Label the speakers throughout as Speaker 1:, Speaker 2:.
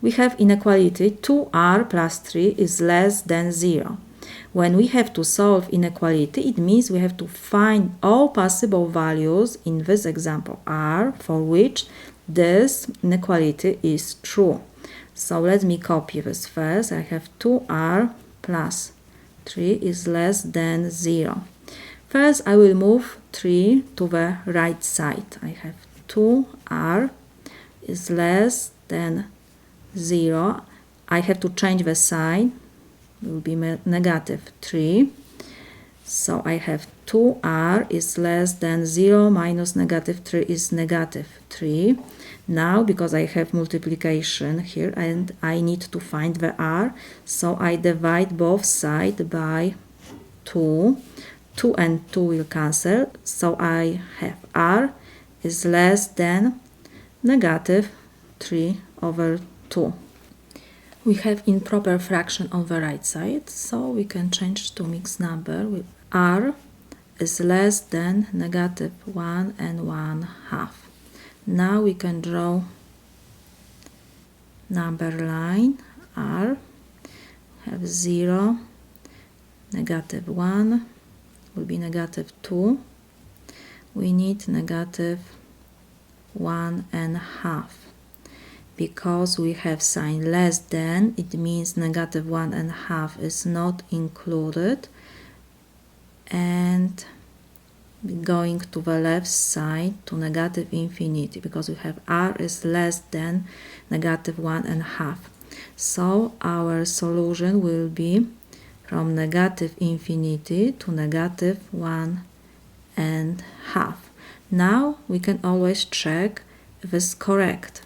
Speaker 1: we have inequality 2r plus 3 is less than 0. When we have to solve inequality, it means we have to find all possible values in this example r for which this inequality is true. So let me copy this first. I have 2r plus 3 is less than 0. First, I will move 3 to the right side. I have 2r is less than 0. I have to change the sign. It will be negative 3. So I have 2r is less than 0 minus negative 3 is negative 3. Now, because I have multiplication here and I need to find the r, so I divide both sides by 2. 2 and 2 will cancel, so I have r is less than negative 3 over 2. We have improper fraction on the right side, so we can change to mixed number with r is less than negative 1 and 1/2. Now we can draw number line r, have 0, negative 1, will be negative 2. We need negative 1/2. Because we have sign less than, it means negative 1/2 is not included. And going to the left side to negative infinity, because we have r is less than negative 1/2. So our solution will be from negative infinity to negative 1/2. Now we can always check if it's correct.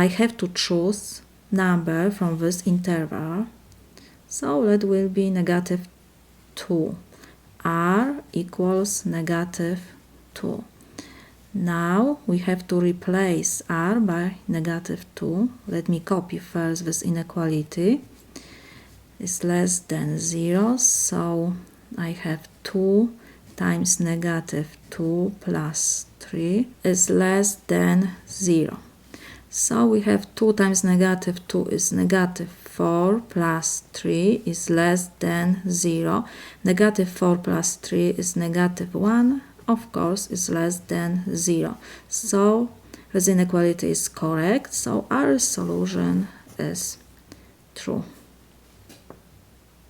Speaker 1: I have to choose number from this interval, so that will be negative 2. r equals negative 2. Now we have to replace r by negative 2. Let me copy first this inequality. It's less than 0, so I have 2 times negative 2 plus 3 is less than 0. So we have 2 times negative 2 is negative 4 plus 3 is less than 0. Negative 4 plus 3 is negative 1, of course, is less than 0. So this inequality is correct, so our solution is true.